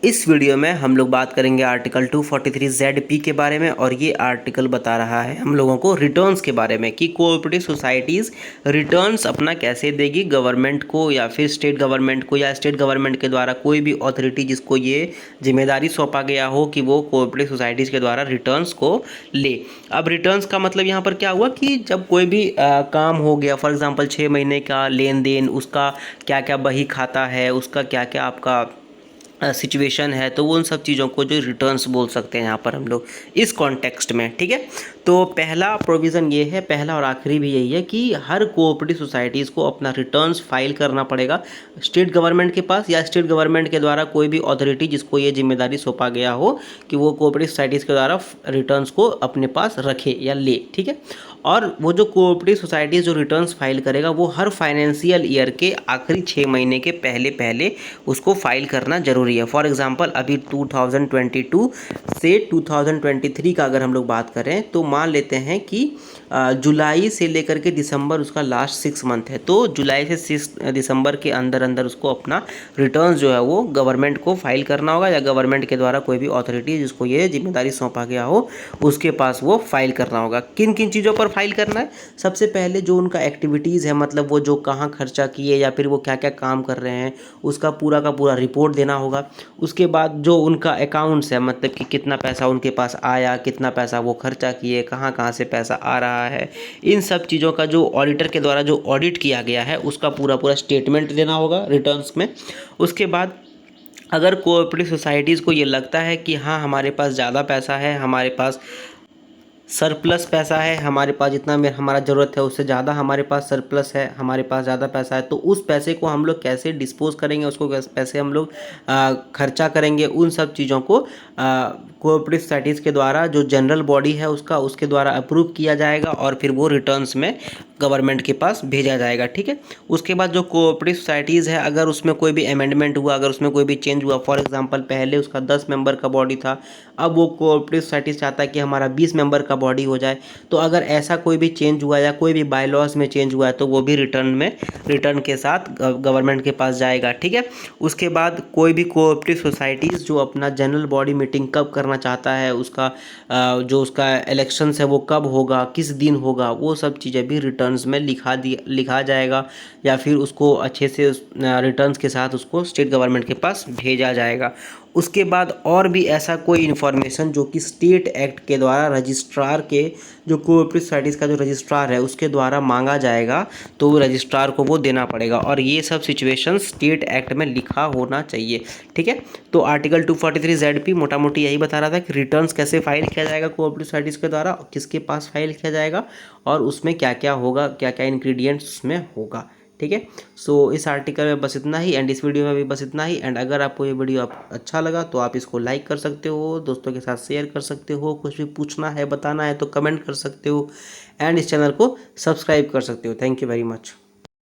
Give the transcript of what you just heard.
इस वीडियो में हम लोग बात करेंगे आर्टिकल 243 ZP के बारे में। और ये आर्टिकल बता रहा है हम लोगों को रिटर्न्स के बारे में कि कोऑपरेटिव सोसाइटीज़ रिटर्न्स अपना कैसे देगी गवर्नमेंट को या फिर स्टेट गवर्नमेंट को, या स्टेट गवर्नमेंट के द्वारा कोई भी अथॉरिटी जिसको ये जिम्मेदारी सौंपा गया हो कि वो कोऑपरेटिव सोसाइटीज़ के द्वारा रिटर्न्स को ले। अब रिटर्न्स का मतलब यहाँ पर क्या हुआ कि जब कोई भी काम हो गया, फॉर एग्जांपल 6 महीने का लेन देन, उसका क्या क्या बही खाता है, उसका क्या क्या आपका सिचुएशन है, तो वो उन सब चीज़ों को जो रिटर्न्स बोल सकते हैं यहाँ पर हम लोग इस कॉन्टेक्स्ट में। ठीक है, तो पहला प्रोविज़न ये है, पहला और आखिरी भी यही है कि हर कोऑपरेटिव सोसाइटीज़ को अपना रिटर्न्स फाइल करना पड़ेगा स्टेट गवर्नमेंट के पास, या स्टेट गवर्नमेंट के द्वारा कोई भी अथॉरिटी जिसको ये जिम्मेदारी सौंपा गया हो कि वो कोऑपरेटिव सोसाइटीज़ के द्वारा रिटर्न्स को अपने पास रखे या ले। ठीक है, और वो जो कोऑपरेटिव सोसाइटीज़ जो रिटर्न्स फाइल करेगा वो हर फाइनेंशियल ईयर के आखिरी 6 महीने के पहले पहले उसको फाइल करना जरूरी है। फॉर एग्जांपल अभी 2022 से 2023 का अगर हम लोग बात करें तो मान लेते हैं कि जुलाई से लेकर के दिसंबर उसका लास्ट 6 मंथ है, तो जुलाई से 6 दिसंबर के अंदर अंदर उसको अपना रिटर्न्स जो है वो गवर्नमेंट को फाइल करना होगा, या गवर्नमेंट के द्वारा कोई भी अथॉरिटी जिसको ये जिम्मेदारी सौंपा गया हो उसके पास वो फाइल करना होगा। किन किन चीज़ों पर फाइल करना है? सबसे पहले जो उनका एक्टिविटीज़ है, मतलब वो जो कहाँ खर्चा किए या फिर वो क्या क्या काम कर रहे हैं, उसका पूरा का पूरा रिपोर्ट देना होगा। उसके बाद जो उनका अकाउंट्स है, मतलब कि कितना पैसा उनके पास आया, कितना पैसा वो खर्चा किए, कहाँ कहाँ से पैसा आ रहा है, इन सब चीज़ों का जो ऑडिटर के द्वारा जो ऑडिट किया गया है उसका पूरा पूरा स्टेटमेंट देना होगा रिटर्न्स में। उसके बाद अगर कोऑपरेटिव सोसाइटीज़ को ये लगता है कि हाँ हमारे पास ज़्यादा पैसा है, हमारे पास सरप्लस पैसा है, हमारे पास जितना में हमारा ज़रूरत है उससे ज़्यादा हमारे पास सरप्लस है, हमारे पास ज़्यादा पैसा है, तो उस पैसे को हम लोग कैसे डिस्पोज करेंगे, उसको पैसे हम लोग खर्चा करेंगे, उन सब चीज़ों को कोऑपरेटिव सोसाइटीज़ के द्वारा जो जनरल बॉडी है उसके द्वारा अप्रूव किया जाएगा और फिर वो रिटर्न्स में गवर्नमेंट के पास भेजा जाएगा। ठीक है, उसके बाद जो कोऑपरेटिव सोसाइटीज़ है अगर उसमें कोई भी अमेंडमेंट हुआ, अगर उसमें कोई भी चेंज हुआ, फॉर एग्जांपल पहले उसका 10 मेंबर का बॉडी था, अब वो कोऑपरेटिव सोसाइटी चाहता है कि हमारा 20 मेंबर का बॉडी हो जाए, तो अगर ऐसा कोई भी चेंज हुआ या कोई भी बाय लॉज में चेंज हुआ है तो वो भी रिटर्न के साथ गवर्नमेंट के पास जाएगा। ठीक है, उसके बाद कोई भी कोऑपरेटिव सोसाइटीज़ जो अपना जनरल बॉडी मीटिंग कब करना चाहता है, उसका जो उसका इलेक्शंस है वो कब होगा, किस दिन होगा, वो सब चीज़ें भी रिटर्न्स में लिखा जाएगा, या फिर उसको अच्छे से रिटर्न्स के साथ उसको स्टेट गवर्नमेंट के पास भेजा जाएगा। उसके बाद और भी ऐसा कोई इन्फॉर्मेशन जो कि स्टेट एक्ट के द्वारा रजिस्ट्रार के, जो कोऑपरेटिव सोसाइटीज़ का जो रजिस्ट्रार है उसके द्वारा मांगा जाएगा, तो रजिस्ट्रार को वो देना पड़ेगा, और ये सब सिचुएशन स्टेट एक्ट में लिखा होना चाहिए। ठीक है, तो आर्टिकल 243 ZP मोटा मोटी यही बता रहा था कि रिटर्न्स कैसे फाइल किया जाएगा कोऑपरेटिव सोसाइटीज़ के द्वारा, किसके पास फाइल किया जाएगा, और उसमें क्या क्या होगा, क्या क्या इंग्रेडिएंट्स उसमें होगा। ठीक है, सो इस आर्टिकल में बस इतना ही, एंड इस वीडियो में भी बस इतना ही। एंड अगर आपको ये वीडियो अच्छा लगा तो आप इसको लाइक कर सकते हो, दोस्तों के साथ शेयर कर सकते हो, कुछ भी पूछना है बताना है तो कमेंट कर सकते हो, एंड इस चैनल को सब्सक्राइब कर सकते हो। Thank you very much.